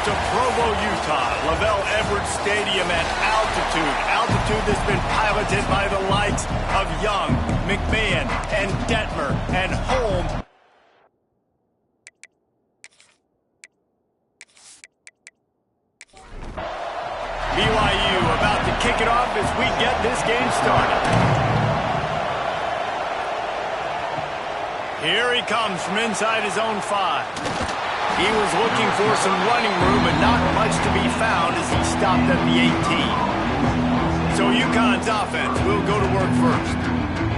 to Provo, Utah, Lavelle Edwards Stadium at altitude. Altitude that's been piloted by the likes of Young, McMahon, and Detmer, and home. BYU about to kick it off as we get this game started. Here he comes from inside his own 5. He was looking for some running room, but not much to be found as he stopped at the 18. So UConn's offense will go to work first.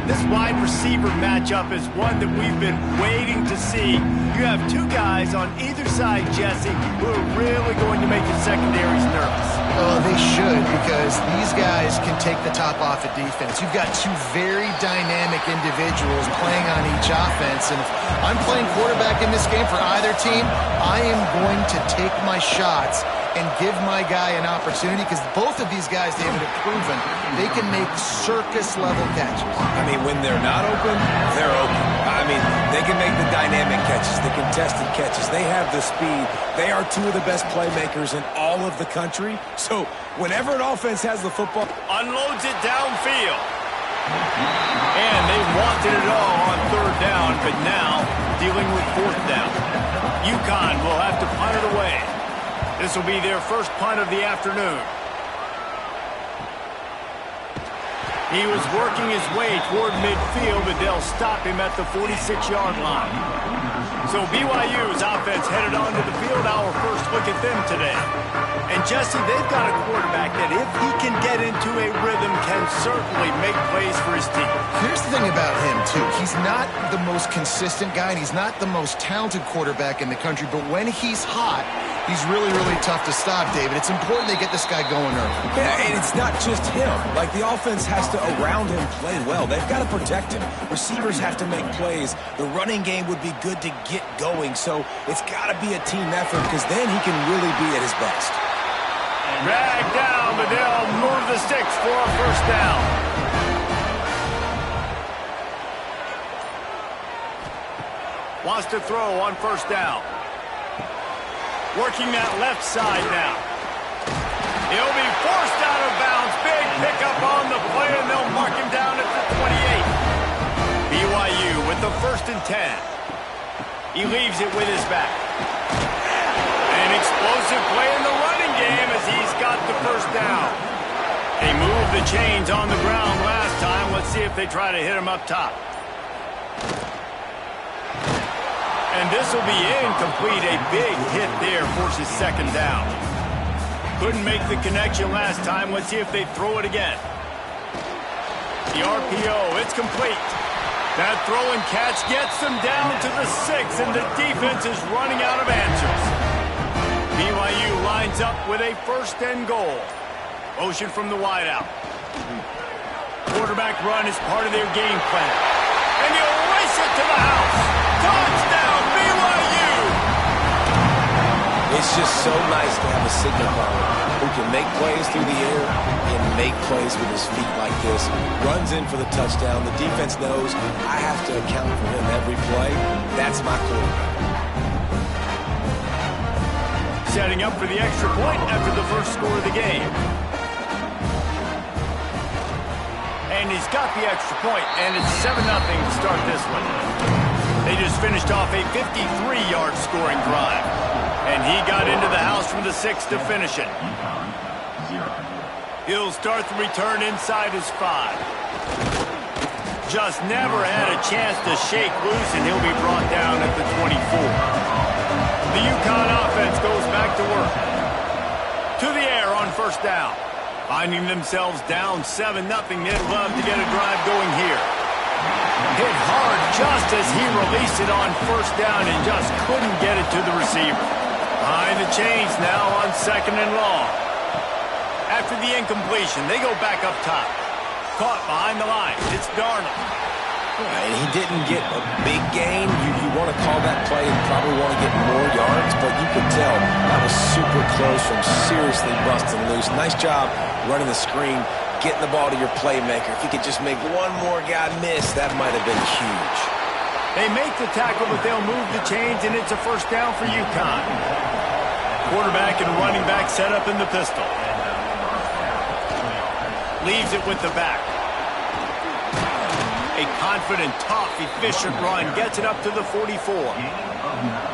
This wide receiver matchup is one that we've been waiting to see. You have two guys on either side, Jesse, who are really going to make the secondaries nervous. Oh, they should, because these guys can take the top off of defense. You've got two very dynamic individuals playing on each offense, and if I'm playing quarterback in this game for either team, I am going to take my shots and give my guy an opportunity, because both of these guys, David, have proven they can make circus-level catches. I mean, when they're not open, they're open. I mean, they can make the dynamic catches, the contested catches. They have the speed. They are two of the best playmakers in all of the country. So whenever an offense has the football, unloads it downfield. And they wanted it all on 3rd down, but now dealing with 4th down. UConn will have to punt it away. This will be their first punt of the afternoon. He was working his way toward midfield, but they'll stop him at the 46-yard line. So BYU's offense headed onto the field. Our first look at them today. And Jesse, they've got a quarterback that if he can get into a rhythm can certainly make plays for his team. Here's the thing about him, too. He's not the most consistent guy, and he's not the most talented quarterback in the country, but when he's hot, he's really, really tough to stop, David. It's important they get this guy going early. Yeah, and it's not just him. Like, the offense has to, around him, play well. They've got to protect him. Receivers have to make plays. The running game would be good to get going, so it's got to be a team effort, because then he can really be at his best. Dragged down, but they'll move the sticks for a 1st down. Wants to throw on 1st down. Working that left side now. He'll be forced out of bounds. Big pickup on the play, and they'll mark him down at the 28. BYU with the 1st and 10. He leaves it with his back. An explosive play in the running game as he's got the 1st down. They moved the chains on the ground last time. Let's see if they try to hit him up top. And this will be incomplete. A big hit there forces 2nd down. Couldn't make the connection last time. Let's see if they throw it again. The RPO, it's complete. That throw and catch gets them down to the 6, and the defense is running out of answers. BYU lines up with a 1st and goal. Motion from the wideout. Quarterback run is part of their game plan. And he'll race it to the house. Touchdown, BYU! It's just so nice to have a signal caller who can make plays through the air and make plays with his feet like this. Runs in for the touchdown. The defense knows I have to account for him every play. That's my quarterback. Setting up for the extra point after the 1st score of the game. And he's got the extra point, and it's 7-0 to start this one. They just finished off a 53-yard scoring drive. And he got into the house from the 6 to finish it. He'll start the return inside his 5. Just never had a chance to shake loose, and he'll be brought down at the 24. The UConn offense goes back to work. To the air on 1st down. Finding themselves down 7-0, they'd love to get a drive going here. Hit hard just as he released it on 1st down and just couldn't get it to the receiver. Behind the chains now on 2nd and long. After the incompletion, they go back up top. Caught behind the line. It's Darnold. And he didn't get a big gain. You want to call that play and probably want to get more yards, but you could tell that was super close from seriously busting loose. Nice job running the screen, getting the ball to your playmaker. If he could just make one more guy miss, that might have been huge. They make the tackle, but they'll move the chains, and it's a 1st down for UConn. Quarterback and running back set up in the pistol. Leaves it with the back. A confident, tough, efficient run gets it up to the 44.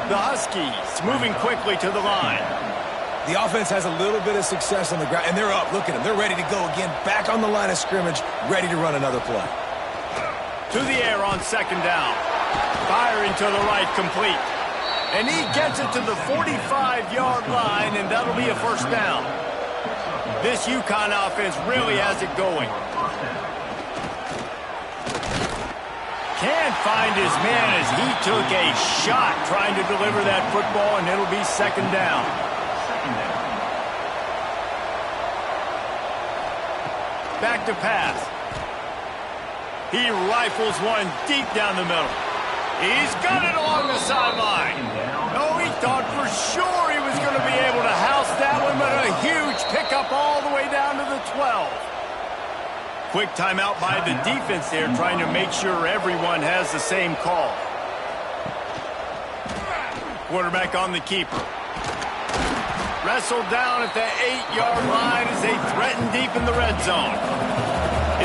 The Huskies moving quickly to the line. The offense has a little bit of success on the ground, and they're up. Look at them. They're ready to go again. Back on the line of scrimmage, ready to run another play. To the air on second down. Firing to the right, complete. And he gets it to the 45-yard line, and that'll be a first down. This UConn offense really has it going. Can't find his man as he took a shot trying to deliver that football, and it'll be second down. Back to pass. He rifles one deep down the middle. He's got it along the sideline. Oh, he thought for sure he was going to be able to house that one, but a huge pickup all the way down to the 12. Quick timeout by the defense there, trying to make sure everyone has the same call. Quarterback on the keeper. Wrestled down at the 8-yard line as they threaten deep in the red zone.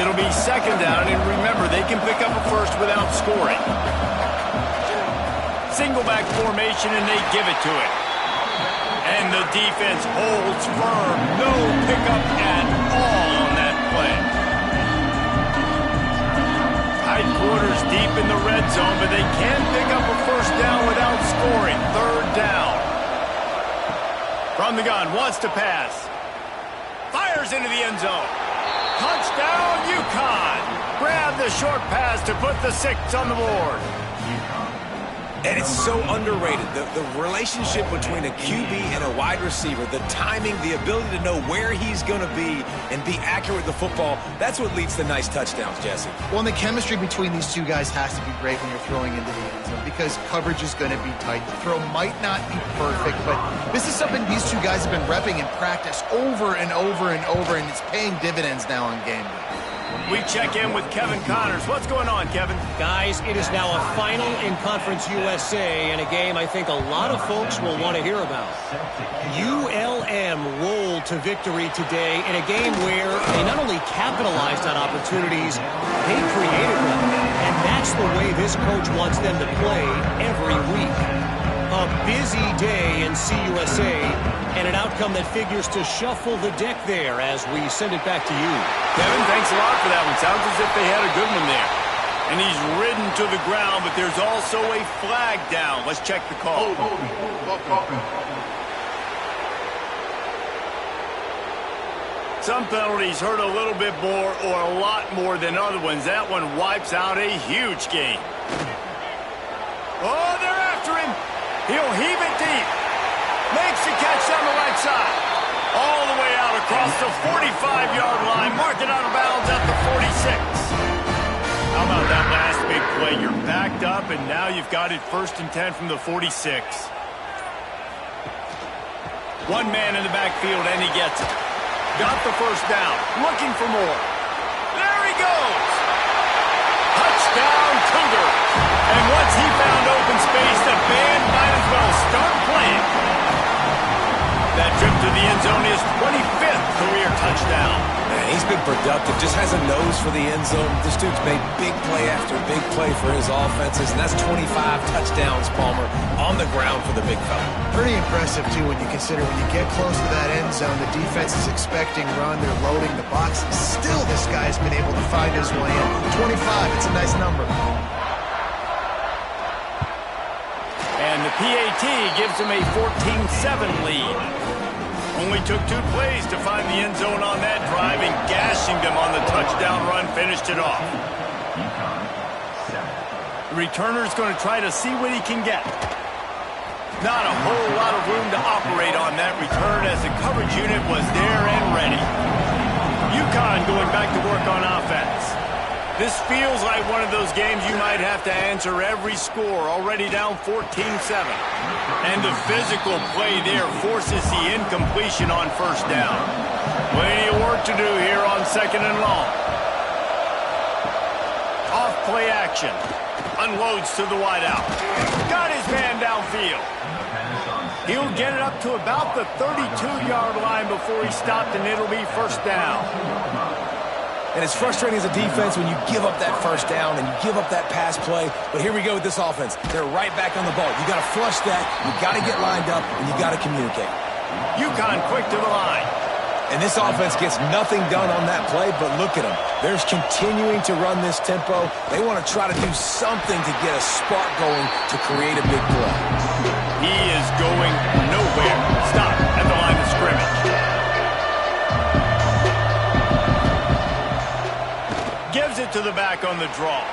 It'll be second down, and remember, they can pick up a first without scoring. Single back formation, and they give it to it. And the defense holds firm. No pickup at all on that play. Tight quarters deep in the red zone, but they can pick up a first down without scoring. Third down. From the gun, wants to pass. Fires into the end zone. Touchdown, UConn. Grab the short pass to put the 6 on the board. And it's so underrated. The relationship between a QB and a wide receiver, the timing, the ability to know where he's going to be and be accurate with the football, that's what leads to nice touchdowns, Jesse. Well, and the chemistry between these two guys has to be great when you're throwing into the end zone because coverage is going to be tight. The throw might not be perfect, but this is something these two guys have been repping in practice over and over and over, and it's paying dividends now on game day. We check in with Kevin Connors. What's going on, Kevin? Guys, it is now a final in Conference USA and a game I think a lot of folks will want to hear about. ULM rolled to victory today in a game where they not only capitalized on opportunities, they created them. And that's the way this coach wants them to play every week. A busy day in CUSA, and an outcome that figures to shuffle the deck there as we send it back to you. Kevin, thanks a lot for that one. Sounds as if they had a good one there. And he's ridden to the ground, but there's also a flag down. Let's check the call. Some penalties hurt a little bit more or a lot more than other ones. That one wipes out a huge game. Oh, they're after him. He'll heave it deep. Makes the catch down the right side. All the way out across the 45-yard line. Mark it out of bounds at the 46. How about that last big play? You're backed up, and now you've got it 1st and 10 from the 46. One man in the backfield, and he gets it. Got the first down. Looking for more. There he goes. Touchdown, Cougar. And once he found open space, the band might as well start playing. That trip to the end zone is 25th career touchdown. Man, he's been productive, just has a nose for the end zone. This dude's made big play after big play for his offenses, and that's 25 touchdowns, Palmer, on the ground for the big fella. Pretty impressive, too, when you consider when you get close to that end zone, the defense is expecting run, they're loading the boxes. Still, this guy's been able to find his way in. 25, it's a nice number. And the PAT gives him a 14-7 lead. Only took 2 plays to find the end zone on that drive, and gashing them on the touchdown run finished it off. The returner's going to try to see what he can get. Not a whole lot of room to operate on that return as the coverage unit was there and ready. UConn going back to work on offense. This feels like one of those games you might have to answer every score, already down 14-7. And the physical play there forces the incompletion on first down. Plenty of work to do here on 2nd and long. Off play action. Unloads to the wideout. Got his man downfield. He'll get it up to about the 32-yard line before he stopped, and it'll be first down. And it's frustrating as a defense when you give up that first down and you give up that pass play. But here we go with this offense. They're right back on the ball. You got to flush that. You got to get lined up, and you got to communicate. UConn quick to the line. And this offense gets nothing done on that play, but look at them. They're continuing to run this tempo. They want to try to do something to get a spark going to create a big play. He is going nowhere. Stop at the line of scrimmage. Gives it to the back on the draw.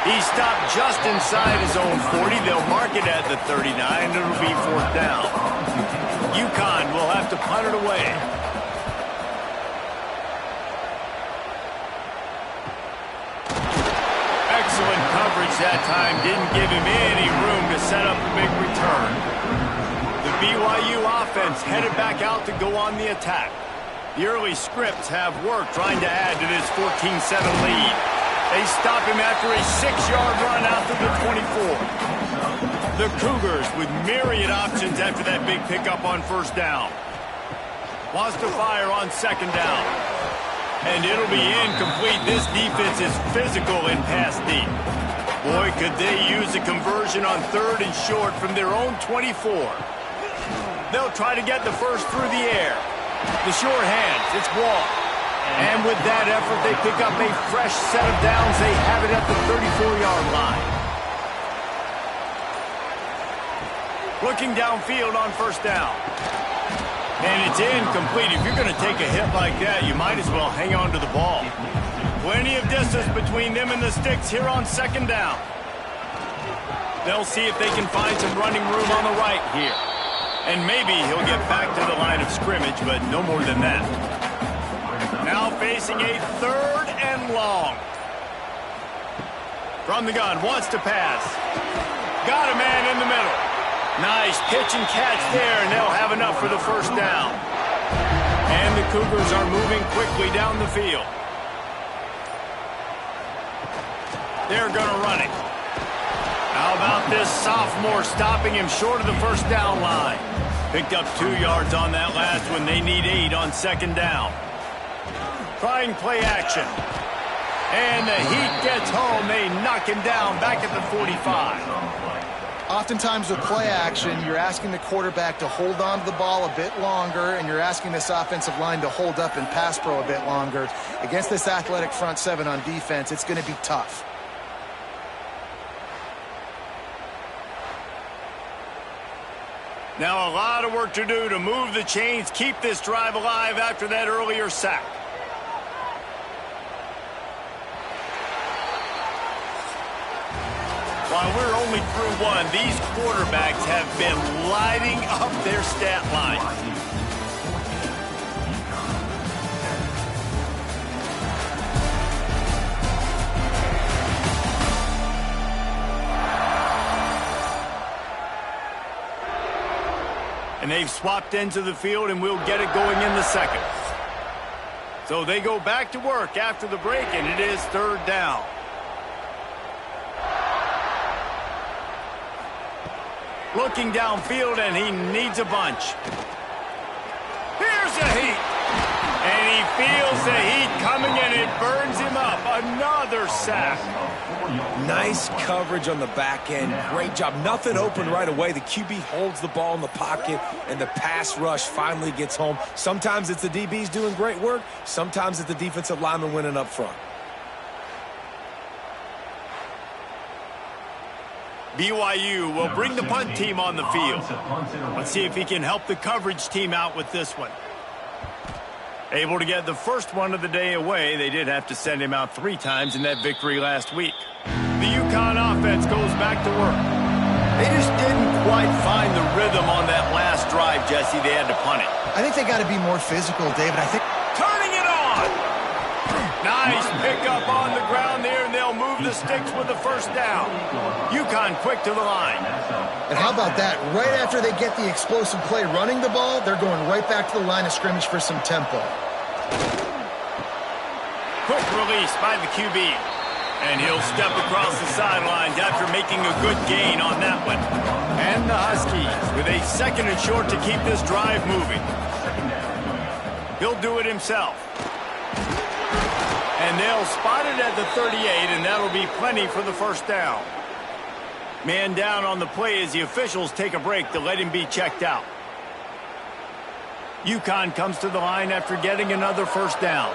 He stopped just inside his own 40. They'll mark it at the 39. It'll be fourth down. UConn will have to punt it away. Excellent coverage that time. Didn't give him any room to set up a big return. The BYU offense headed back out to go on the attack. The early scripts have worked trying to add to this 14-7 lead. They stop him after a 6-yard run out to the 24. The Cougars with myriad options after that big pickup on first down. Wants to fire on second down. And it'll be incomplete. This defense is physical in pass deep. Boy, could they use a conversion on third and short from their own 24. They'll try to get the first through the air. The short hands, it's Wall. And with that effort, they pick up a fresh set of downs. They have it at the 34-yard line. Looking downfield on first down. And it's incomplete. If you're going to take a hit like that, you might as well hang on to the ball. Plenty of distance between them and the sticks here on second down. They'll see if they can find some running room on the right here. And maybe he'll get back to the line of scrimmage, but no more than that. Now facing a third and long. From the gun, wants to pass. Got a man in the middle. Nice pitch and catch there, and they'll have enough for the first down. And the Cougars are moving quickly down the field. They're going to run it. How about this sophomore stopping him short of the first down line? Picked up 2 yards on that last one. They need 8 on second down. Trying play action. And the Heat gets home. They knock him down back at the 45. Oftentimes with play action, you're asking the quarterback to hold on to the ball a bit longer, and you're asking this offensive line to hold up in pass pro a bit longer. Against this athletic front seven on defense, it's going to be tough. Now a lot of work to do to move the chains, keep this drive alive after that earlier sack. While we're only through one, these quarterbacks have been lighting up their stat line. And they've swapped ends of the field, and we'll get it going in the second. So they go back to work after the break, and it is third down. Looking downfield, and he needs a bunch. Here's the heat. And he feels the heat coming, and it burns him up. Another sack. Nice coverage on the back end. Great job. Nothing open right away. The QB holds the ball in the pocket, and the pass rush finally gets home. Sometimes it's the DBs doing great work. Sometimes it's the defensive lineman winning up front. BYU will bring the punt team on the field. Let's see if he can help the coverage team out with this one. Able to get the first one of the day away. They did have to send him out 3 times in that victory last week. The UConn offense goes back to work. They just didn't quite find the rhythm on that last drive, Jesse. They had to punt it. I think they got to be more physical, David. I think turning it on. Nice pickup on the ground there, and they'll move the sticks with the first down. UConn quick to the line. And how about that? Right after they get the explosive play running the ball, they're going right back to the line of scrimmage for some tempo. Quick release by the QB. And he'll step across the sidelines after making a good gain on that one. And the Huskies with a 2nd and short to keep this drive moving. He'll do it himself. And they'll spot it at the 38, and that'll be plenty for the first down. Man down on the play as the officials take a break to let him be checked out. UConn comes to the line after getting another first down.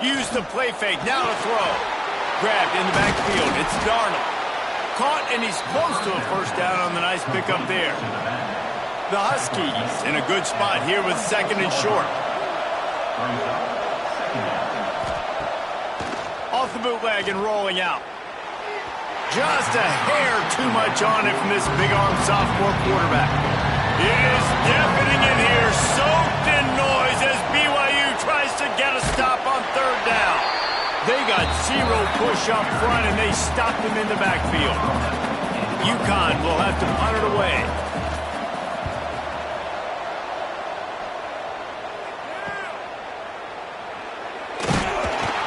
Use the play fake, now to throw. Grabbed in the backfield, it's Darnold. Caught, and he's close to a first down on the nice pickup there. The Huskies in a good spot here with 2nd and short. Off the bootleg and rolling out. Just a hair too much on it from this big-arm sophomore quarterback. It is deafening in here, soaked in noise as BYU tries to get a stop on 3rd down. They got 0 push up front, and they stopped him in the backfield. UConn will have to punt it away.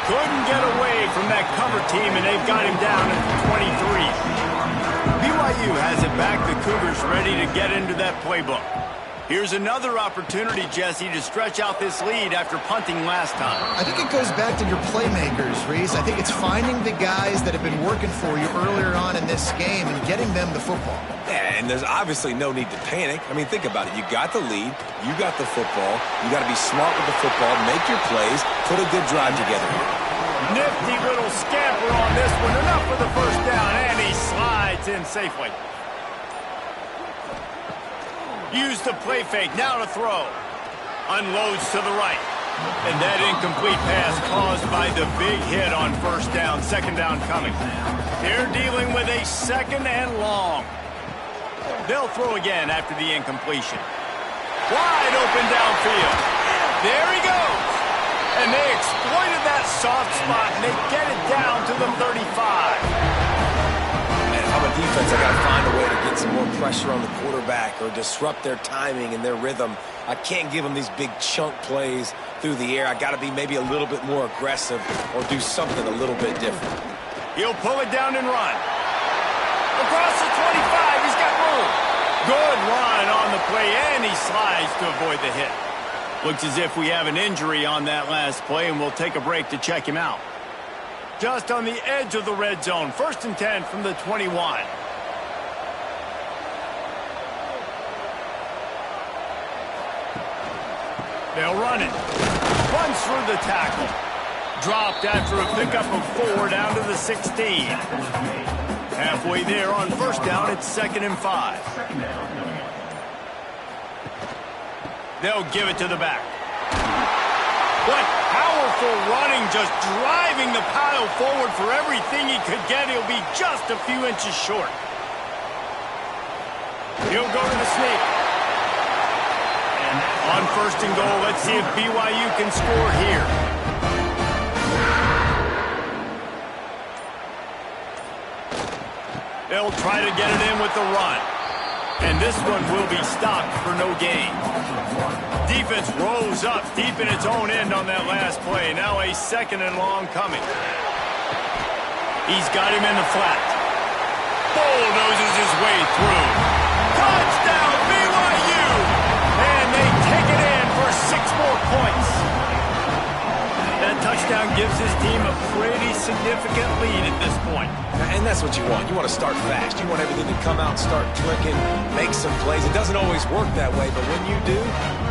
Couldn't get away from that cover team, and they've got him down at the 23. BYU has it back. The Cougars ready to get into that playbook. Here's another opportunity, Jesse, to stretch out this lead after punting last time. I think it goes back to your playmakers, Reese. I think it's finding the guys that have been working for you earlier on in this game and getting them the football. Yeah, and there's obviously no need to panic. I mean, think about it. You got the lead. You got the football. You got to be smart with the football, make your plays, put a good drive together here. Nifty little scamper on this one. Enough for the first down, and he slides in safely. Use the play fake, now to throw. Unloads to the right. And that incomplete pass caused by the big hit on first down. 2nd down coming. They're dealing with a 2nd and long. They'll throw again after the incompletion. Wide open downfield. There he goes. And they exploited that soft spot, and they get it down to the 35. I'm a defense, I got to find a way to get some more pressure on the quarterback or disrupt their timing and their rhythm. I can't give them these big chunk plays through the air. I got to be maybe a little bit more aggressive or do something a little bit different. He'll pull it down and run. Across the 25, he's got room. Good run on the play, and he slides to avoid the hit. Looks as if we have an injury on that last play, and we'll take a break to check him out. Just on the edge of the red zone. 1st and 10 from the 21. They'll run it. Runs through the tackle. Dropped after a pickup of 4 down to the 16. Halfway there on first down, it's 2nd and 5. They'll give it to the back. What powerful running, just driving the pile forward for everything he could get. He'll be just a few inches short. He'll go to the sneak. And on 1st and goal, let's see if BYU can score here. They'll try to get it in with the run. And this one will be stopped for no gain. Defense rose up deep in its own end on that last play. Now a 2nd and long coming. He's got him in the flat. Bulldozes his way through. Touchdown, BYU! And they take it in for 6 more points. That touchdown gives his team a pretty significant lead at this point. And that's what you want. You want to start fast. You want everything to come out, start clicking, make some plays. It doesn't always work that way, but when you do,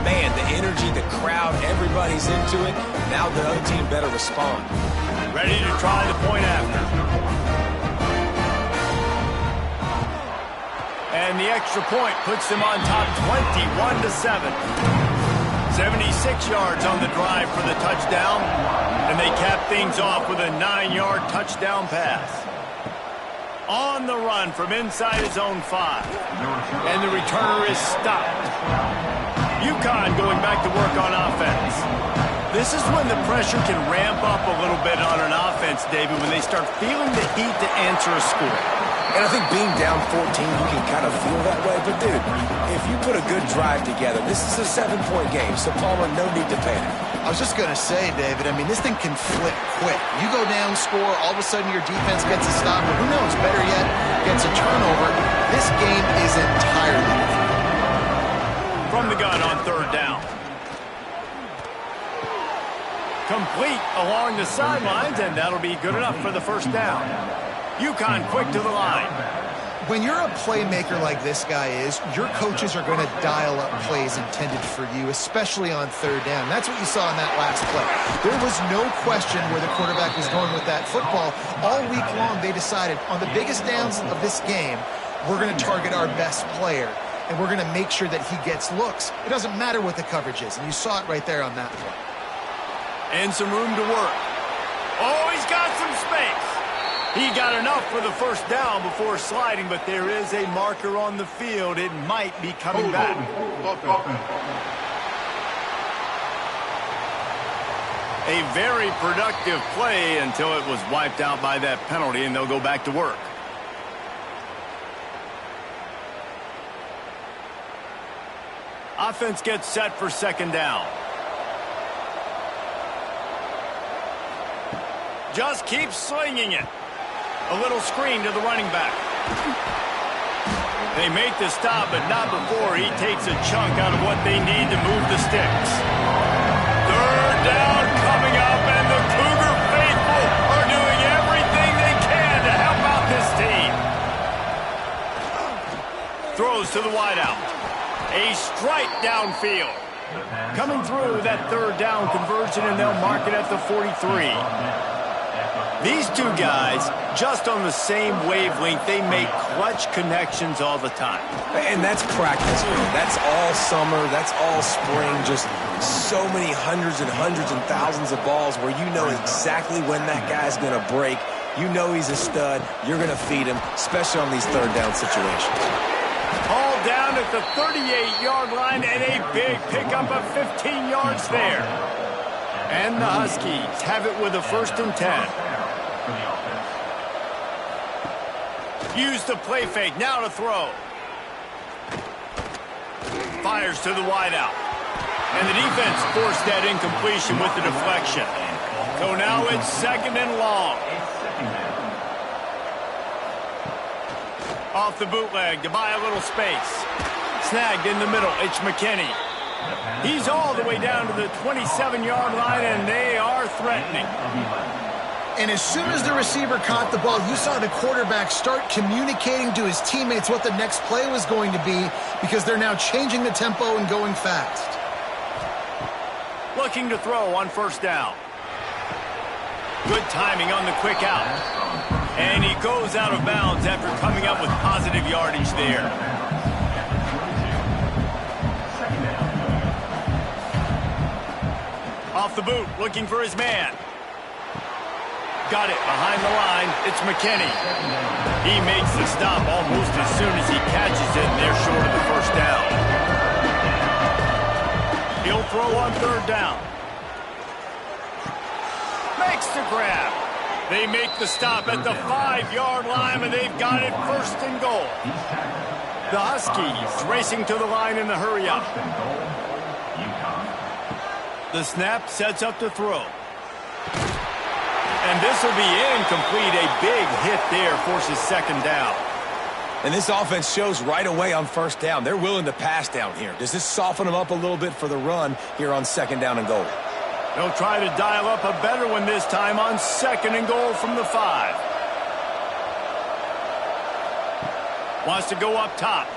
man, the energy, the crowd, everybody's into it. Now the other team better respond. Ready to try the point after. And the extra point puts them on top 21-7. 76 yards on the drive for the touchdown. And they cap things off with a 9-yard touchdown pass. On the run from inside his own 5. And the returner is stopped. UConn going back to work on offense. This is when the pressure can ramp up a little bit on an offense, David, when they start feeling the heat to answer a score. And I think being down 14, you can kind of feel that way. But, dude, if you put a good drive together, this is a 7-point game, so Palmer, no need to panic. I was just going to say, David, I mean, this thing can flip quick. You go down, score, all of a sudden your defense gets a stop, or who knows, better yet, gets a turnover. This game is entirely different. From the gun on third down. Complete along the sidelines, and that'll be good enough for the first down. UConn quick to the line. When you're a playmaker like this guy is, your coaches are going to dial up plays intended for you, especially on third down. That's what you saw in that last play. There was no question where the quarterback was going with that football. All week long, they decided on the biggest downs of this game, we're going to target our best player, and we're going to make sure that he gets looks. It doesn't matter what the coverage is, and you saw it right there on that play. And some room to work. Oh, he's got some space. He got enough for the first down before sliding, but there is a marker on the field. It might be coming back. A very productive play until it was wiped out by that penalty, and they'll go back to work. Offense gets set for second down. Just keep slinging it. A little screen to the running back. They make the stop, but not before he takes a chunk out of what they need to move the sticks. Third down coming up, and the Cougar faithful are doing everything they can to help out this team. Throws to the wideout. A strike downfield. Coming through that third down conversion, and they'll mark it at the 43. These two guys, just on the same wavelength, they make clutch connections all the time. And that's practice, man. That's all summer. That's all spring. Just so many hundreds and hundreds and thousands of balls where you know exactly when that guy's going to break. You know he's a stud. You're going to feed him, especially on these third down situations. All down at the 38-yard line, and a big pickup of 15 yards there. And the Huskies have it with a 1st and 10. Use the play fake, now to throw. Fires to the wideout. And the defense forced that incompletion with the deflection. So now it's 2nd and long. Off the bootleg to buy a little space. Snagged in the middle, it's McKinney. He's all the way down to the 27-yard line, and they are threatening. And as soon as the receiver caught the ball, you saw the quarterback start communicating to his teammates what the next play was going to be, because they're now changing the tempo and going fast. Looking to throw on 1st down. Good timing on the quick out. And he goes out of bounds after coming up with positive yardage there. Off the boot, looking for his man. Got it behind the line. It's McKinney. He makes the stop almost as soon as he catches it, and they're short of the 1st down. He'll throw on 3rd down. Makes the grab. They make the stop at the 5-yard line, and they've got it 1st and goal. The Huskies racing to the line in the hurry-up. The snap sets up to throw. And this will be incomplete. A big hit there forces 2nd down. And this offense shows right away on 1st down. They're willing to pass down here. Does this soften them up a little bit for the run here on 2nd down and goal? They'll try to dial up a better one this time on 2nd and goal from the 5. Wants to go up top.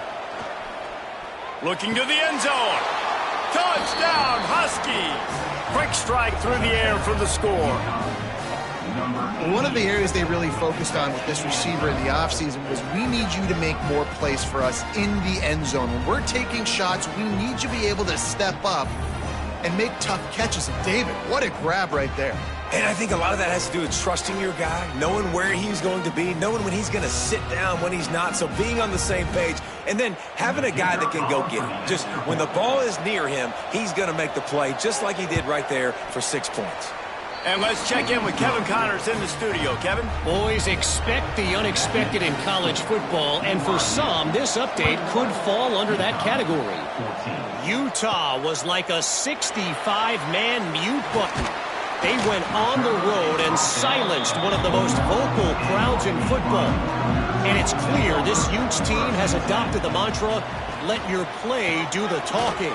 Looking to the end zone. Touchdown, Huskies. Quick strike through the air for the score. One of the areas they really focused on with this receiver in the offseason was, we need you to make more plays for us in the end zone. When we're taking shots, we need you to be able to step up and make tough catches. And David, what a grab right there. And I think a lot of that has to do with trusting your guy, knowing where he's going to be, knowing when he's going to sit down, when he's not, so being on the same page, and then having a guy that can go get it. Just when the ball is near him, he's going to make the play, just like he did right there for 6 points. And let's check in with Kevin Connors in the studio. Kevin? Boys, expect the unexpected in college football, and for some, this update could fall under that category. Utah was like a 65-man mute button. They went on the road and silenced one of the most vocal crowds in football. And it's clear this Utes team has adopted the mantra, let your play do the talking.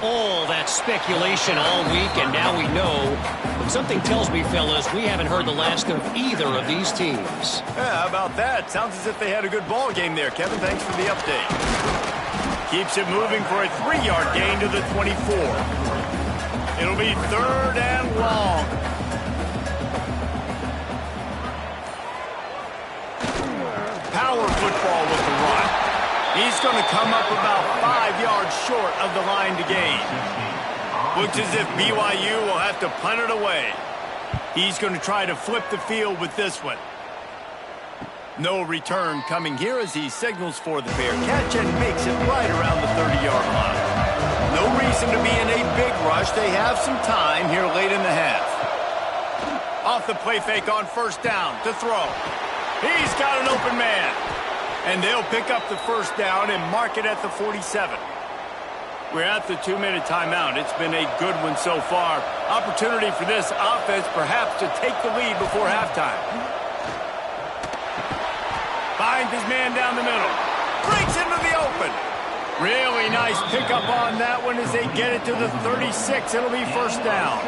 All that speculation all week, and now we know. But something tells me, fellas, we haven't heard the last of either of these teams. Yeah, how about that? Sounds as if they had a good ball game there, Kevin. Thanks for the update. Keeps it moving for a 3-yard gain to the 24. It'll be 3rd and long. Power football with the run. He's going to come up about 5 yards short of the line to gain. Looks as if BYU will have to punt it away. He's going to try to flip the field with this one. No return coming here as he signals for the fair catch and makes it right around the 30-yard line. No reason to be in a big rush. They have some time here late in the half. Off the play fake on 1st down to throw. He's got an open man. And they'll pick up the 1st down and mark it at the 47. We're at the 2-minute timeout. It's been a good one so far. Opportunity for this offense perhaps to take the lead before halftime. Finds his man down the middle. Breaks into the open. Really nice pickup on that one as they get it to the 36. It'll be 1st down.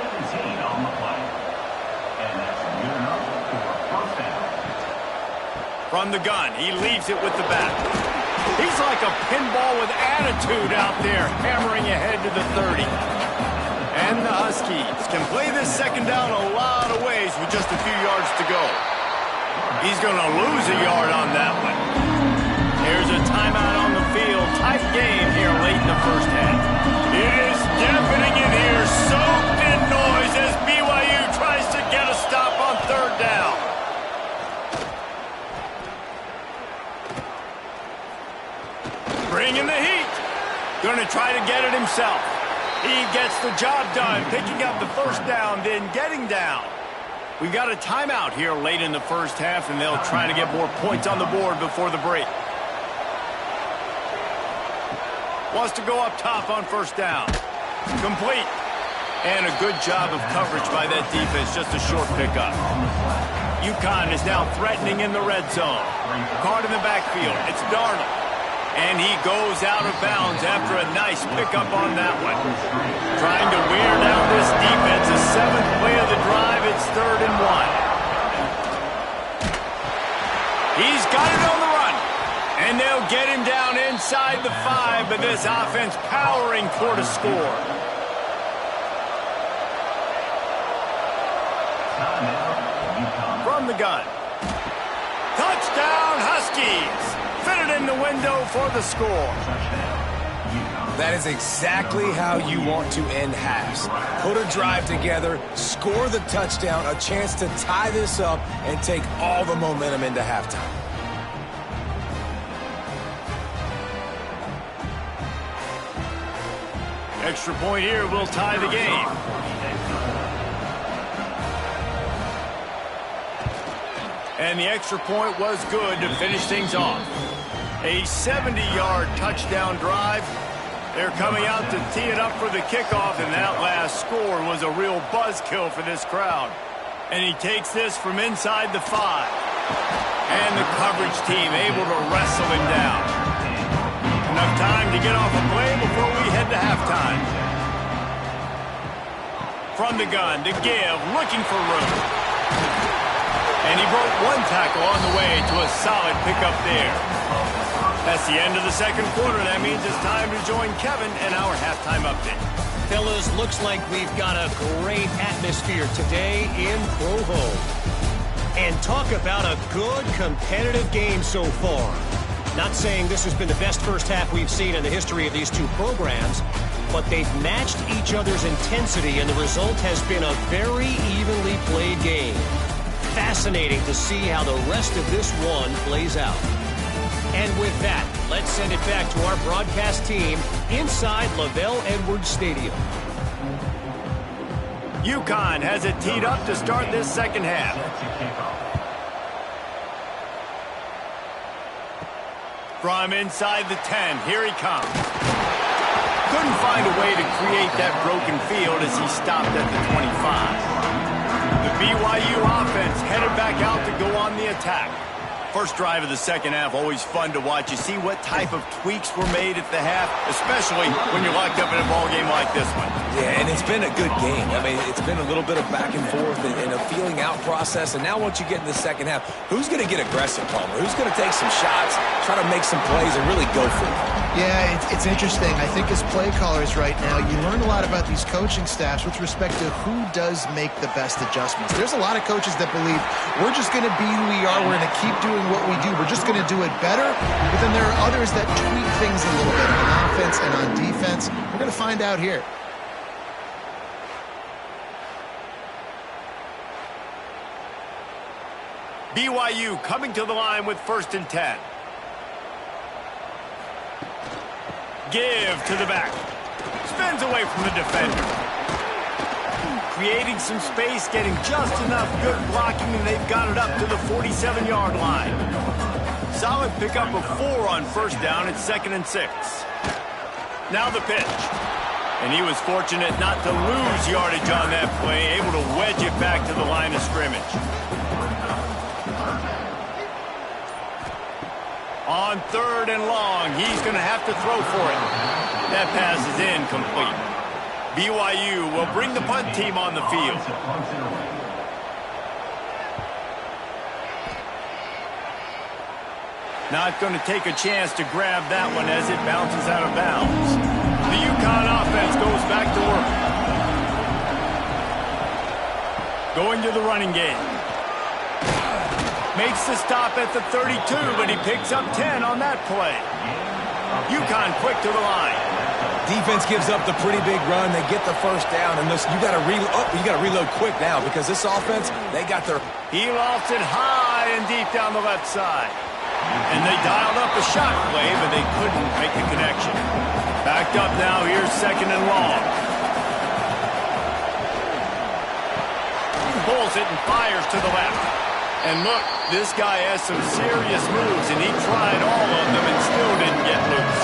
From the gun, he leaves it with the back. He's like a pinball with attitude out there, hammering ahead to the 30. And the Huskies can play this 2nd down a lot of ways with just a few yards to go. He's going to lose a yard on that one. There's a timeout on the field. Tight game here late in the 1st half. It is deafening in here, soaked in noise as BYU tries to get a stop on 3rd down. Bringing the heat. Going to try to get it himself. He gets the job done, picking up the 1st down, then getting down. We've got a timeout here late in the 1st half, and they'll try to get more points on the board before the break. Wants to go up top on 1st down. Complete. And a good job of coverage by that defense, just a short pickup. UConn is now threatening in the red zone. Caught in the backfield. It's Darnold. And he goes out of bounds after a nice pickup on that one. Trying to wear down this defense. The 7th play of the drive. It's 3rd and 1. He's got it on the run. And they'll get him down inside the 5, but this offense powering toward a score. From the gun. Touchdown, Huskies. Fit it in the window for the score. That is exactly how you want to end halves. Put a drive together, score the touchdown, a chance to tie this up, and take all the momentum into halftime. Extra point here will tie the game. And the extra point was good to finish things off. A 70-yard touchdown drive. They're coming out to tee it up for the kickoff, and that last score was a real buzzkill for this crowd. And he takes this from inside the 5. And the coverage team able to wrestle him down. Enough time to get off a play before we head to halftime. From the gun to give, looking for room. And he broke one tackle on the way to a solid pickup there. That's the end of the 2nd quarter. That means it's time to join Kevin in our halftime update. Fellas, looks like we've got a great atmosphere today in Provo. And talk about a good competitive game so far. Not saying this has been the best 1st half we've seen in the history of these two programs, but they've matched each other's intensity, and the result has been a very evenly played game. Fascinating to see how the rest of this one plays out. And with that, let's send it back to our broadcast team inside Lavelle Edwards Stadium. UConn has it teed up to start this second half. From inside the 10, here he comes. Couldn't find a way to create that broken field as he stopped at the 25. The BYU offense headed back out to go on the attack. First drive of the second half, always fun to watch. You see what type of tweaks were made at the half, especially when you're locked up in a ball game like this one. Yeah, and it's been a good game. I mean, it's been a little bit of back and forth and a feeling out process. And now once you get in the second half, who's going to get aggressive, Palmer? Who's going to take some shots, try to make some plays, and really go for it? Yeah, it's interesting. I think as play callers right now, you learn a lot about these coaching staffs with respect to who does make the best adjustments. There's a lot of coaches that believe we're just going to be who we are. We're going to keep doing what we do. We're just going to do it better. But then there are others that tweak things a little bit on offense and on defense. We're going to find out here. BYU coming to the line with 1st and 10. Give to the back. Spins away from the defender. Creating some space, getting just enough good blocking, and they've got it up to the 47-yard line. Solid pickup of 4 on 1st down. It's 2nd and 6. Now the pitch. And he was fortunate not to lose yardage on that play, able to wedge it back to the line of scrimmage. On 3rd and long, he's going to have to throw for it. That pass is incomplete. BYU will bring the punt team on the field. Not going to take a chance to grab that one as it bounces out of bounds. The UConn offense goes back to work. Going to the running game. Makes the stop at the 32, but he picks up 10 on that play. UConn quick to the line. Defense gives up the pretty big run. They get the 1st down, and listen, you got to reload quick now because this offense, they got their. He lofts it high and deep down the left side. And they dialed up a shot play, but they couldn't make the connection. Backed up now, here's 2nd and long. Pulls it and fires to the left. And look, this guy has some serious moves, and he tried all of them and still didn't get loose.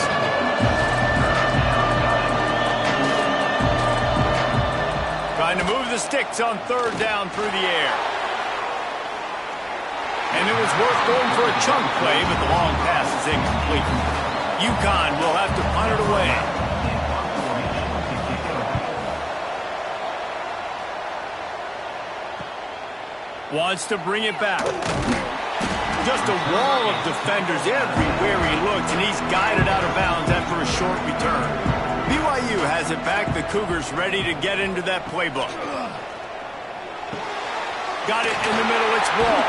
Trying to move the sticks on 3rd down through the air. And it was worth going for a chunk play, but the long pass is incomplete. UConn will have to punt it away. Wants to bring it back. Just a wall of defenders everywhere he looks, and he's guided out of bounds after a short return. BYU has it back. The Cougars ready to get into that playbook. Got it in the middle. It's Wall.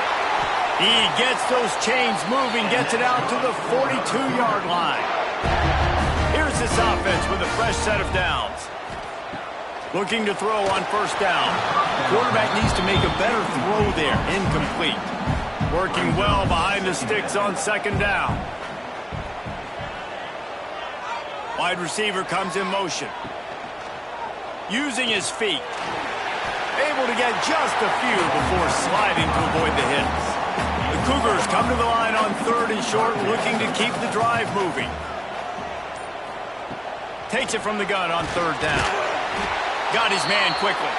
He gets those chains moving, gets it out to the 42-yard line. Here's this offense with a fresh set of downs. Looking to throw on 1st down. Quarterback needs to make a better throw there. Incomplete. Working well behind the sticks on 2nd down. Wide receiver comes in motion. Using his feet. Able to get just a few before sliding to avoid the hits. The Cougars come to the line on 3rd and short, looking to keep the drive moving. Takes it from the gun on 3rd down. Got his man quickly.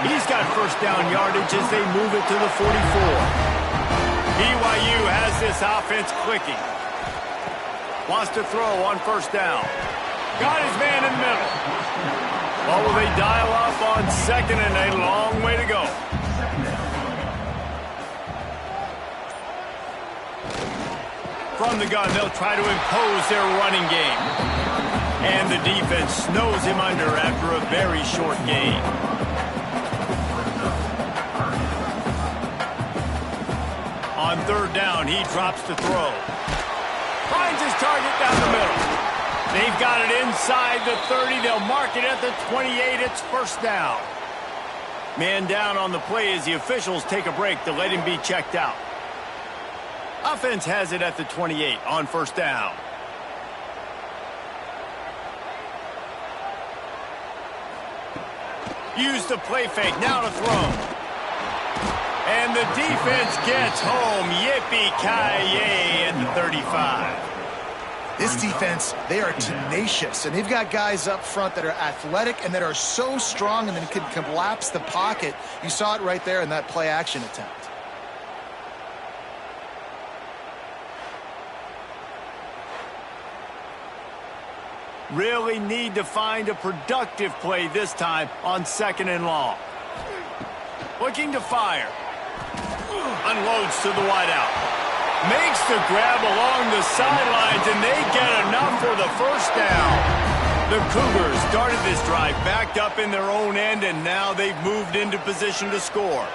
He's got 1st down yardage as they move it to the 44. BYU has this offense clicking. Wants to throw on 1st down. Got his man in the middle. Well, will they dial up on 2nd and a long way to go. From the gun, they'll try to impose their running game. And the defense snows him under after a very short game. On 3rd down, he drops to throw. Finds his target down the middle. They've got it inside the 30. They'll mark it at the 28. It's first down. Man down on the play as the officials take a break to let him be checked out. Offense has it at the 28 on first down. Use the play fake. Now to throw. And the defense gets home. Yippee-ki-yay at the 35. This defense, they are tenacious, and they've got guys up front that are athletic and that are so strong and then can collapse the pocket. You saw it right there in that play-action attempt. Really need to find a productive play this time on 2nd and long. Looking to fire. Unloads to the wideout. Makes the grab along the sidelines, and they get enough for the first down. The Cougars started this drive backed up in their own end, and now they've moved into position to score.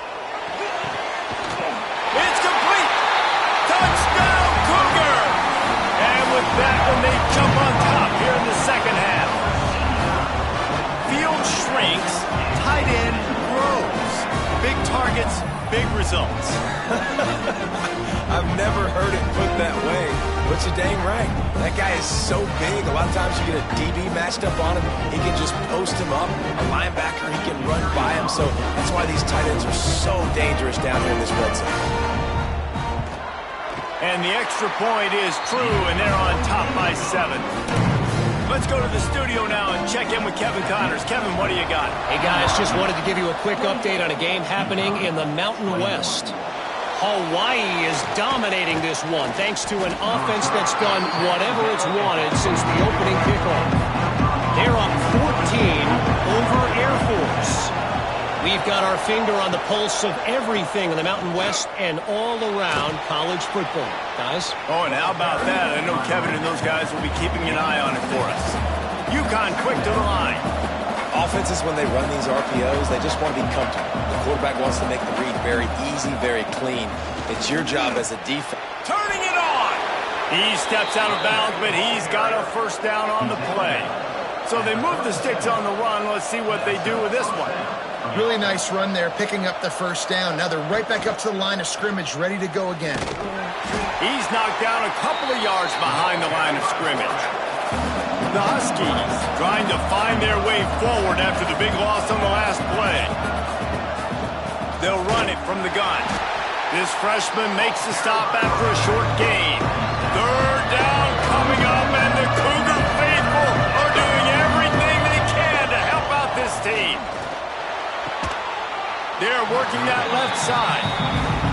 It's complete. Touchdown, Cougar! And with that one, they jump on top here in the second half. Field shrinks, tight end grows. Big targets, big results. I've never heard it put that way, but you're dang right. That guy is so big. A lot of times you get a DB matched up on him. He can just post him up. A linebacker, he can run by him. So that's why these tight ends are so dangerous down here in this red zone. And the extra point is true, and they're on top by 7. Let's go to the studio now and check in with Kevin Connors. Kevin, what do you got? Hey, guys, just wanted to give you a quick update on a game happening in the Mountain West. Hawaii is dominating this one thanks to an offense that's done whatever it's wanted since the opening kickoff. They're up 14 over Air Force. We've got our finger on the pulse of everything in the Mountain West and all around college football. Guys? Oh, and how about that? I know Kevin and those guys will be keeping an eye on it for us. UConn quick to the line. Offenses, when they run these RPOs, they just want to be comfortable. The quarterback wants to make the read very easy, very clean. It's your job as a defense. Turning it on! He steps out of bounds, but he's got a first down on the play. So they move the sticks on the run. Let's see what they do with this one. Really nice run there, picking up the first down. Now they're right back up to the line of scrimmage, ready to go again. He's knocked down a couple of yards behind the line of scrimmage. The Huskies trying to find their way forward after the big loss on the last play. They'll run it from the gun. This freshman makes the stop after a short gain. 3rd down coming up, and the Cougar faithful are doing everything they can to help out this team. They're working that left side.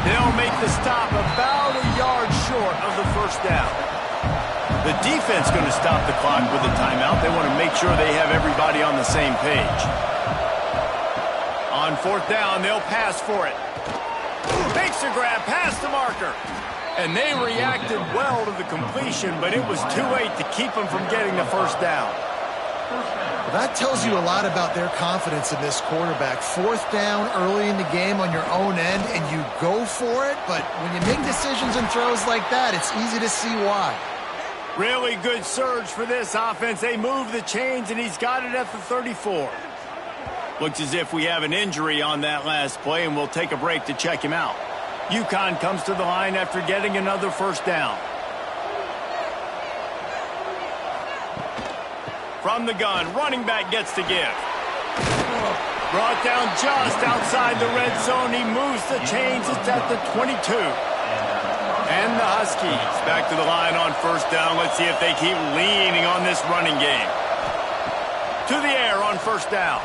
They'll make the stop about a yard short of the first down. The defense going to stop the clock with a timeout. They want to make sure they have everybody on the same page. On 4th down, they'll pass for it. Makes a grab past the marker. And they reacted well to the completion, but it was too late to keep them from getting the first down. Well, that tells you a lot about their confidence in this quarterback. 4th down early in the game on your own end, and you go for it. But when you make decisions and throws like that, it's easy to see why. Really good surge for this offense. They move the chains, and he's got it at the 34. Looks as if we have an injury on that last play, and we'll take a break to check him out. UConn comes to the line after getting another first down. From the gun, running back gets to give. Brought down just outside the red zone. He moves the chains. It's at the 22. And the Huskies back to the line on first down. Let's see if they keep leaning on this running game. To the air on first down.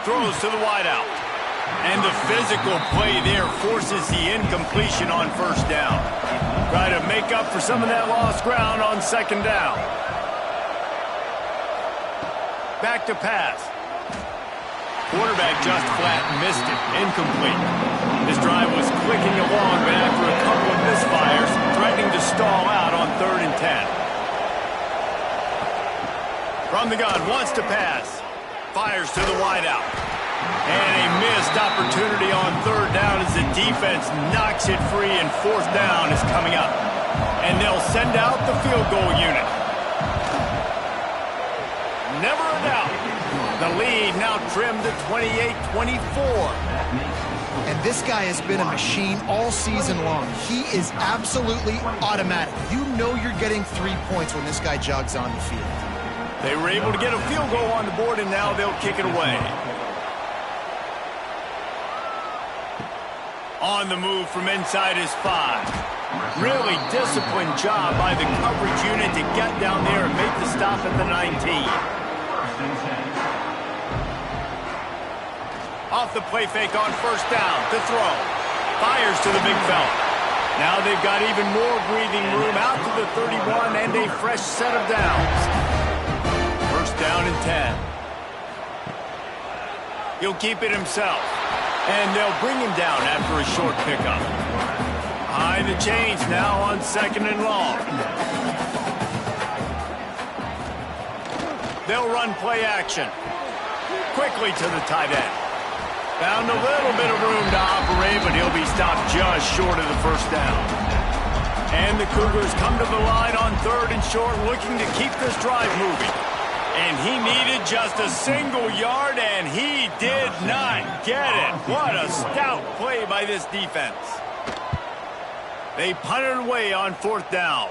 Throws to the wideout. And the physical play there forces the incompletion on first down. Try to make up for some of that lost ground on 2nd down. Back to pass. Quarterback just flat missed it. Incomplete. This drive was clicking along, but after a couple of misfires, threatening to stall out on 3rd and 10. From the gun, wants to pass. Fires to the wideout. And a missed opportunity on 3rd down as the defense knocks it free, and 4th down is coming up. And they'll send out the field goal unit. never a doubt. The lead now trimmed to 28-24. And this guy has been a machine all season long. He is absolutely automatic. You know you're getting 3 points when this guy jogs on the field. They were able to get a field goal on the board, and now they'll kick it away. On the move from inside his 5. Really disciplined job by the coverage unit to get down there and make the stop at the 19. Off the play fake on first down to throw. Fires to the big fella. Now they've got even more breathing room out to the 31 and a fresh set of downs. First down and 10. He'll keep it himself. And they'll bring him down after a short pickup. High the chains now on second and long. They'll run play action. Quickly to the tight end. Found a little bit of room to operate, but he'll be stopped just short of the first down. And the Cougars come to the line on third and short, looking to keep this drive moving. And he needed just a single yard, and he did not get it. What a stout play by this defense. They punt it away on fourth down.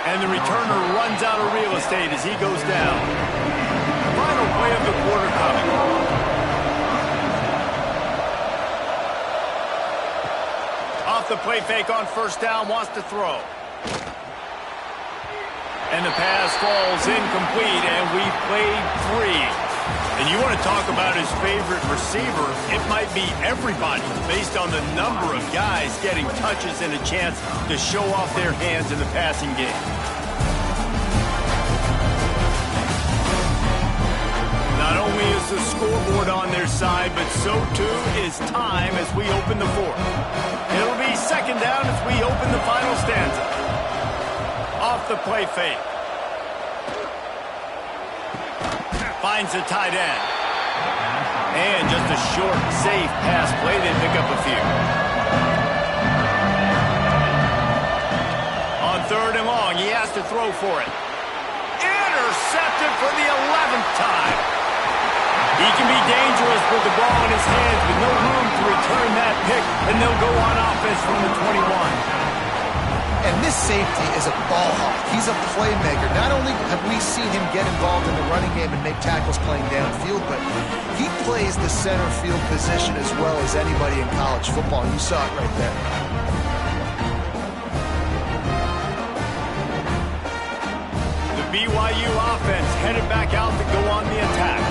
And the returner runs out of real estate as he goes down. Final play of the quarter coming. Off the play fake on first down, wants to throw. And the pass falls incomplete, and we've played 3. And you want to talk about his favorite receiver, it might be everybody based on the number of guys getting touches and a chance to show off their hands in the passing game. Not only is the scoreboard on their side, but so too is time as we open the fourth. It'll be second down as we open the final stanza. Off the play fake. Finds the tight end. And just a short, safe pass play. They pick up a few. On third and long, he has to throw for it. Intercepted for the 11th time. He can be dangerous with the ball in his hands, with no room to return that pick, and they'll go on offense from the 21. And this safety is a ball hawk. He's a playmaker. Not only have we seen him get involved in the running game and make tackles playing downfield, but he plays the center field position as well as anybody in college football. You saw it right there. The BYU offense headed back out to go on the attack.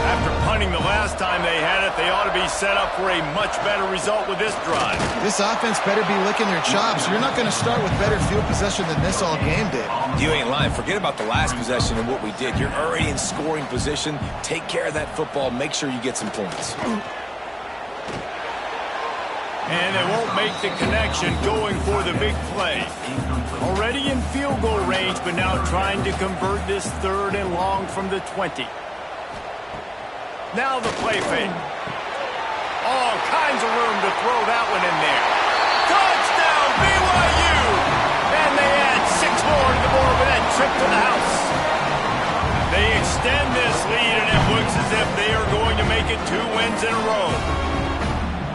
After punting the last time they had it, they ought to be set up for a much better result with this drive. This offense better be licking their chops. You're not going to start with better field possession than this all game did. You ain't lying. Forget about the last possession and what we did. You're already in scoring position. Take care of that football. Make sure you get some points. And they won't make the connection going for the big play. Already in field goal range, but now trying to convert this third and long from the 20. Now the play fake. All kinds of room to throw that one in there. Touchdown, BYU! And they add 6 more to the board with that trip to the house. They extend this lead, and it looks as if they are going to make it 2 wins in a row.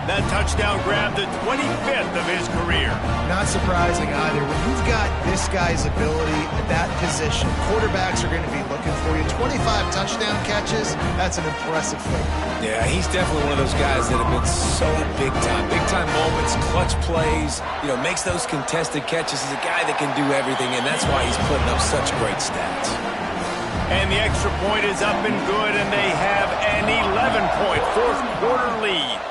That touchdown grabbed the 25th of his career. Not surprising either. When you've got this guy's ability at that position, quarterbacks are going to be looking for you. 25 touchdown catches, that's an impressive thing. Yeah, he's definitely one of those guys that have been so big time. Big time moments, clutch plays, makes those contested catches. He's a guy that can do everything, and that's why he's putting up such great stats. And the extra point is up and good, and they have an 11-point fourth quarter lead.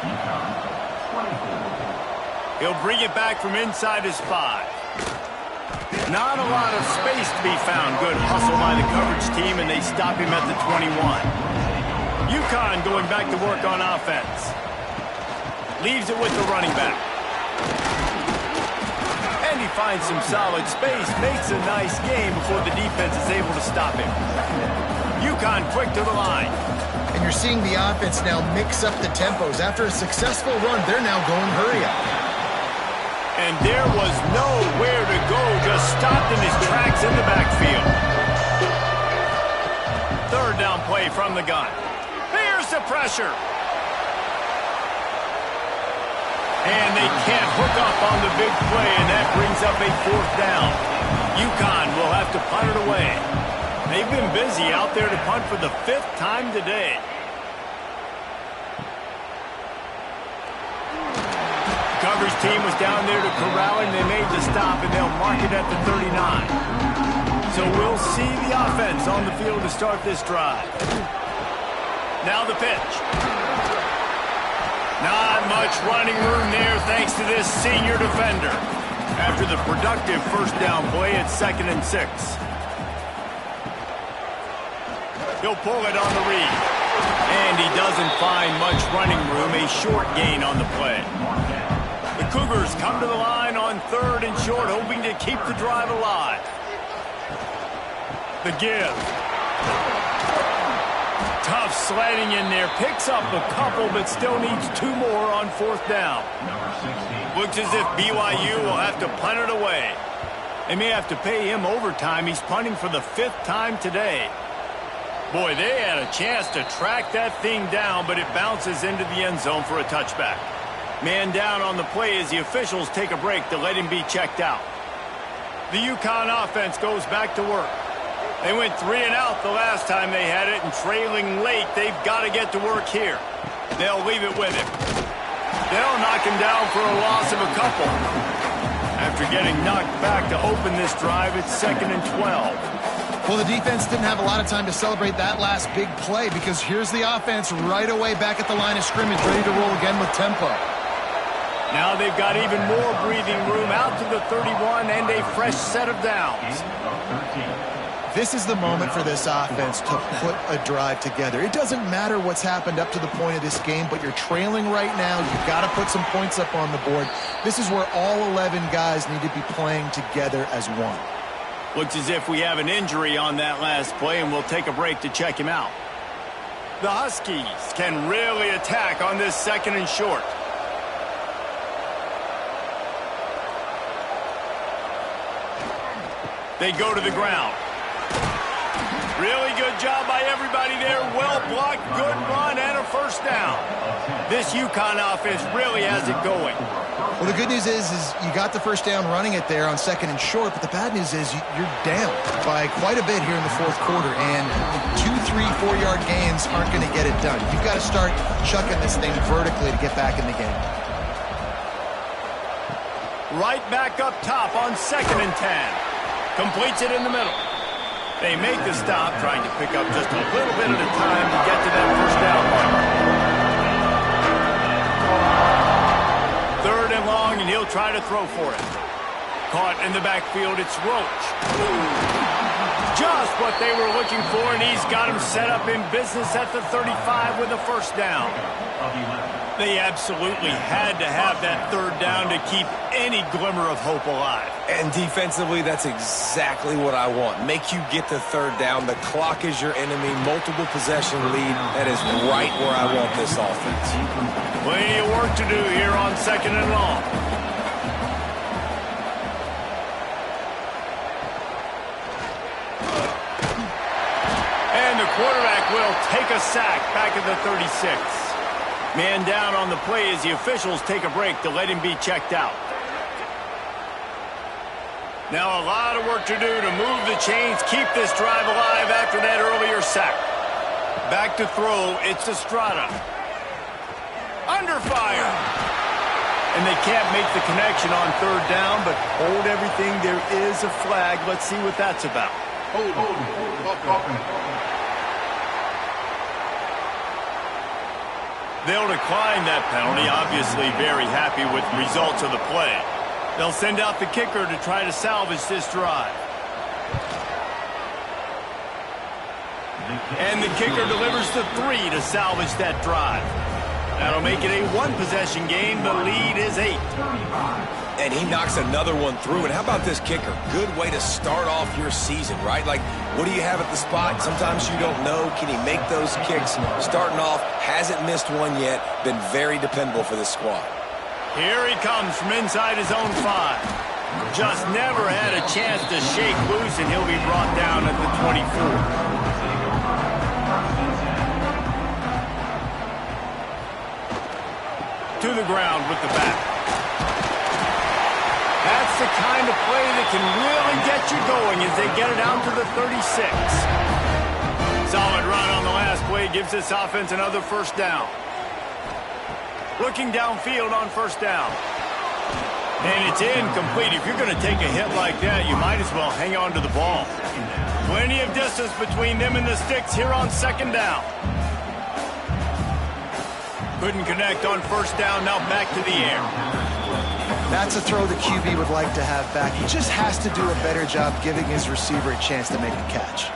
He'll bring it back from inside his 5. Not a lot of space to be found. Good hustle by the coverage team, and they stop him at the 21. UConn going back to work on offense. Leaves it with the running back. And he finds some solid space. Makes a nice game before the defense is able to stop him. UConn quick to the line. And you're seeing the offense now mix up the tempos. After a successful run, they're now going hurry up. And there was nowhere to go, just just stopped in his tracks in the backfield. Third down play from the gun. Here's the pressure. And they can't hook up on the big play, and that brings up a fourth down. UConn will have to punt it away. They've been busy out there to punt for the 5th time today. Coverage team was down there to corral him. They made the stop, and they'll mark it at the 39. So we'll see the offense on the field to start this drive. Now the pitch. Not much running room there thanks to this senior defender. After the productive first down play, it's 2nd and 6. He'll pull it on the read. And he doesn't find much running room, a short gain on the play. The Cougars come to the line on 3rd and short, hoping to keep the drive alive. The give. Tough sledding in there. Picks up a couple, but still needs 2 more on 4th down. Looks as if BYU will have to punt it away. They may have to pay him overtime. He's punting for the 5th time today. Boy, they had a chance to track that thing down, but it bounces into the end zone for a touchback. Man down on the play as the officials take a break to let him be checked out. The UConn offense goes back to work. They went 3 and out the last time they had it, and trailing late, they've got to get to work here. They'll leave it with him. They'll knock him down for a loss of a couple. After getting knocked back to open this drive, it's 2nd and 12. Well, the defense didn't have a lot of time to celebrate that last big play because here's the offense right away back at the line of scrimmage, ready to roll again with tempo. Now they've got even more breathing room out to the 31 and a fresh set of downs. This is the moment for this offense to put a drive together. It doesn't matter what's happened up to the point of this game, but you're trailing right now. You've got to put some points up on the board. This is where all 11 guys need to be playing together as one. Looks as if we have an injury on that last play, and we'll take a break to check him out. The Huskies can really attack on this 2nd and short. They go to the ground. Really good job by everybody there. Well blocked, good run, and a first down. This UConn offense really has it going. Well, the good news is you got the first down running it there on 2nd and short, but the bad news is you're down by quite a bit here in the 4th quarter, and 2, 3, 4-yard gains aren't going to get it done. You've got to start chucking this thing vertically to get back in the game. Right back up top on 2nd and 10. Completes it in the middle. They make the stop, trying to pick up just a little bit at a time to get to that first down mark. 3rd and long, and he'll try to throw for it. Caught in the backfield, it's Roach. Just what they were looking for, and he's got him set up in business at the 35 with a first down. They absolutely had to have that 3rd down to keep any glimmer of hope alive. And defensively, that's exactly what I want. Make you get the 3rd down. The clock is your enemy. Multiple possession lead. That is right where I want this offense. Plenty of work to do here on 2nd and long. And the quarterback will take a sack back at the 36. Man down on the play as the officials take a break to let him be checked out. Now a lot of work to do to move the chains, keep this drive alive after that earlier sack. Back to throw, it's Estrada. Under fire. And they can't make the connection on 3rd down, but hold everything, there is a flag. Let's see what that's about. Hold. They'll decline that penalty, obviously very happy with the results of the play. They'll send out the kicker to try to salvage this drive. And the kicker delivers the 3 to salvage that drive. That'll make it a 1-possession game. The lead is 8. And he knocks another one through. And how about this kicker? Good way to start off your season, right? Like, what do you have at the spot? Sometimes you don't know. Can he make those kicks? Starting off, hasn't missed one yet. Been very dependable for this squad. Here he comes from inside his own 5. Just never had a chance to shake loose, and he'll be brought down at the 24. To the ground with the back. That's the kind of play that can really get you going as they get it out to the 36. Solid run on the last play gives this offense another first down. Looking downfield on first down. And it's incomplete. If you're going to take a hit like that, you might as well hang on to the ball. Plenty of distance between them and the sticks here on second down. Couldn't connect on first down, now back to the air. That's a throw the QB would like to have back. He just has to do a better job giving his receiver a chance to make a catch.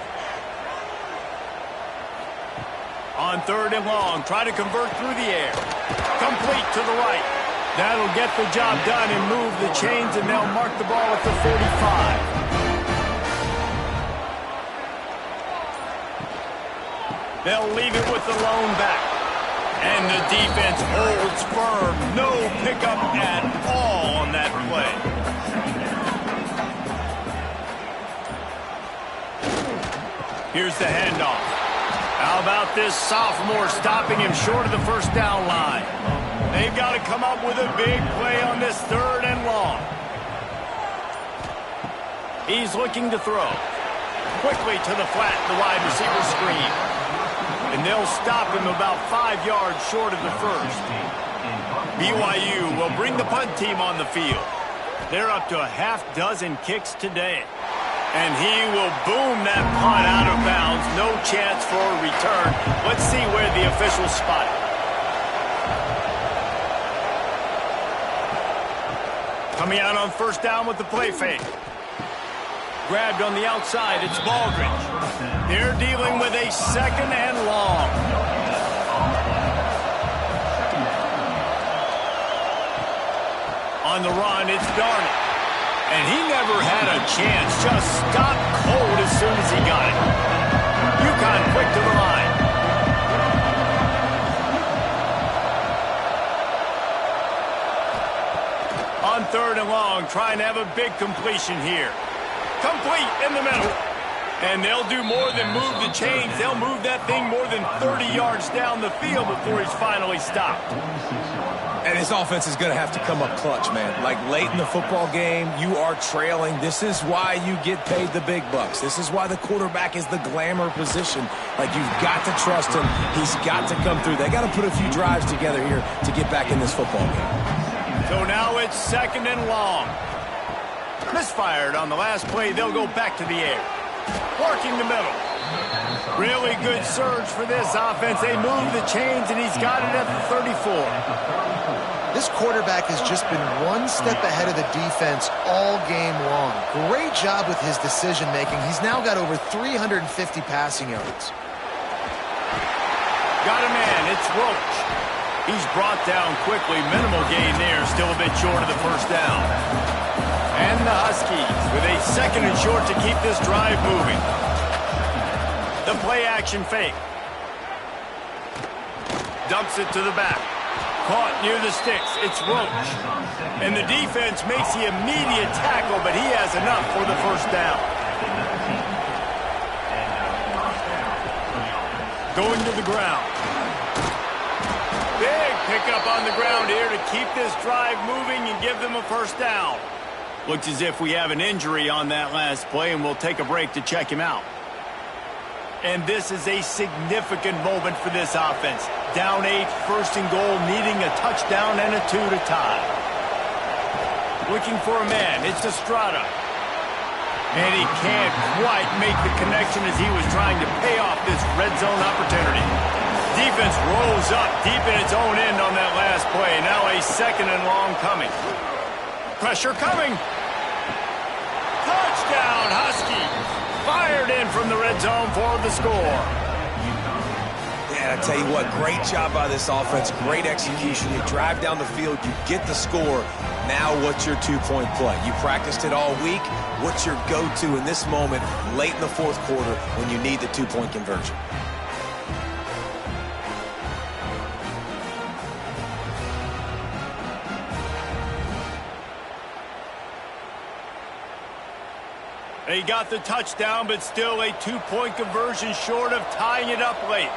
On third and long, try to convert through the air. Complete to the right. That'll get the job done and move the chains, and they'll mark the ball at the 35. They'll leave it with the lone back. And the defense holds firm. No pickup at all on that play. Here's the handoff. How about this sophomore stopping him short of the first down line? They've got to come up with a big play on this third and long. He's looking to throw. Quickly to the flat, the wide receiver screen. And they'll stop him about 5 yards short of the first. BYU will bring the punt team on the field. They're up to a half dozen kicks today. And he will boom that punt out of bounds. No chance for a return. Let's see where the officials spot it. Coming out on first down with the play fake. Grabbed on the outside, it's Baldridge. They're dealing with a second and long. On the run, it's Darnold. And he never had a chance, just stopped cold as soon as he got it. UConn quick to the line. On third and long, trying to have a big completion here. Complete in the middle. And they'll do more than move the chains. They'll move that thing more than 30 yards down the field before he's finally stopped. And his offense is going to have to come up clutch, man. Like late in the football game, you are trailing. This is why you get paid the big bucks. This is why the quarterback is the glamour position. Like, you've got to trust him. He's got to come through. They got to put a few drives together here to get back in this football game. So now it's second and long. Misfired on the last play. They'll go back to the air. Working the middle. Really good surge for this offense. They move the chains, and he's got it at the 34. This quarterback has just been one step ahead of the defense all game long. Great job with his decision-making. He's now got over 350 passing yards. Got a man. It's Roach. He's brought down quickly. Minimal gain there. Still a bit short of the first down. And the Huskies with a second and short to keep this drive moving. The play-action fake. Dumps it to the back. Caught near the sticks. It's Roach. And the defense makes the immediate tackle, but he has enough for the first down. Going to the ground. Big pickup on the ground here to keep this drive moving and give them a first down. Looks as if we have an injury on that last play, and we'll take a break to check him out. And this is a significant moment for this offense. Down 8, first and goal, needing a touchdown and a 2 to tie. Looking for a man. It's Estrada. And he can't quite make the connection as he was trying to pay off this red zone opportunity. Defense rolls up deep in its own end on that last play. Now a second and long coming. Pressure coming. Touchdown, Huskies. Fired in from the red zone for the score. Yeah, I tell you what, great job by this offense. Great execution. You drive down the field, you get the score. Now what's your two-point play? You practiced it all week. What's your go-to in this moment late in the fourth quarter when you need the two-point conversion? They got the touchdown, but still a 2-point conversion short of tying it up late.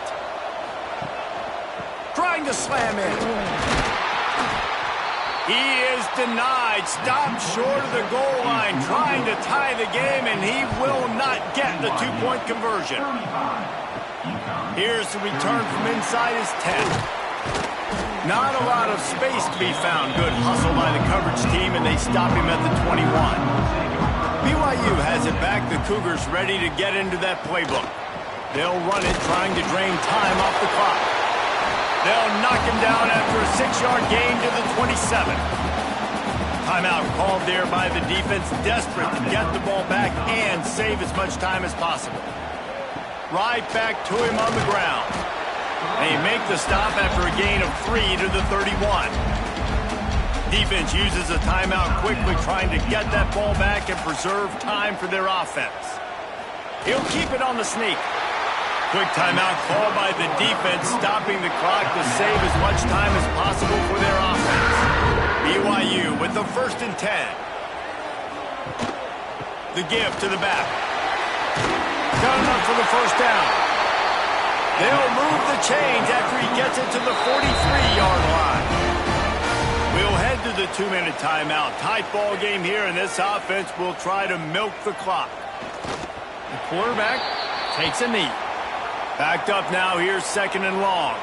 Trying to slam in. He is denied. Stopped short of the goal line, trying to tie the game, and he will not get the 2-point conversion. Here's the return from inside his 10. Not a lot of space to be found. Good hustle by the coverage team, and they stop him at the 21. BYU has it back. The Cougars ready to get into that playbook. They'll run it, trying to drain time off the clock. They'll knock him down after a 6-yard gain to the 27. Timeout called there by the defense, desperate to get the ball back and save as much time as possible. Right back to him on the ground. They make the stop after a gain of 3 to the 31. Defense uses a timeout quickly, trying to get that ball back and preserve time for their offense. He'll keep it on the sneak. Quick timeout called by the defense, stopping the clock to save as much time as possible for their offense. BYU with the 1st and 10. The give to the back. Got enough for the 1st down. They'll move the chains after he gets it to the 43-yard line. We'll head to the 2-minute timeout. Tight ball game here, and this offense will try to milk the clock. The quarterback takes a knee. Backed up now, here's 2nd and long.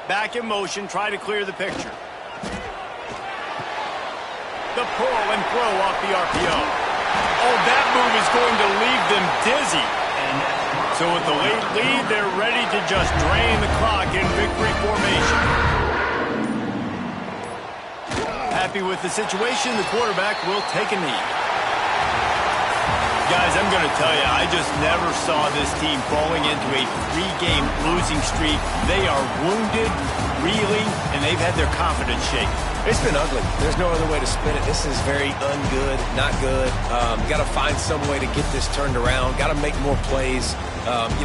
Back in motion, try to clear the picture. The pull and throw off the RPO. Oh, that move is going to leave them dizzy. So with the late lead, they're ready to just drain the clock in victory formation. Happy with the situation, the quarterback will take a knee. Guys, I'm going to tell you, I just never saw this team falling into a 3-game losing streak. They are wounded, reeling, and they've had their confidence shaken. It's been ugly. There's no other way to spin it. This is very ungood, not good. Got to find some way to get this turned around. Got to make more plays.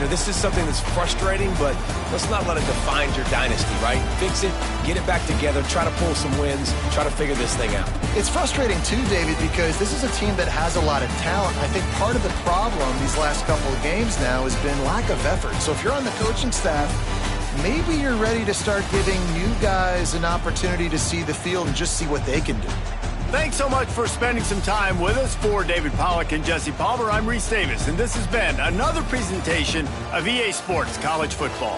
This is something that's frustrating, but let's not let it define your dynasty, right? Fix it, get it back together, try to pull some wins, try to figure this thing out. It's frustrating too, David, because this is a team that has a lot of talent. I think part of the problem these last couple of games now has been lack of effort. So if you're on the coaching staff, maybe you're ready to start giving new guys an opportunity to see the field and just see what they can do. Thanks so much for spending some time with us. For David Pollack and Jesse Palmer, I'm Reese Davis, and this has been another presentation of EA Sports College Football.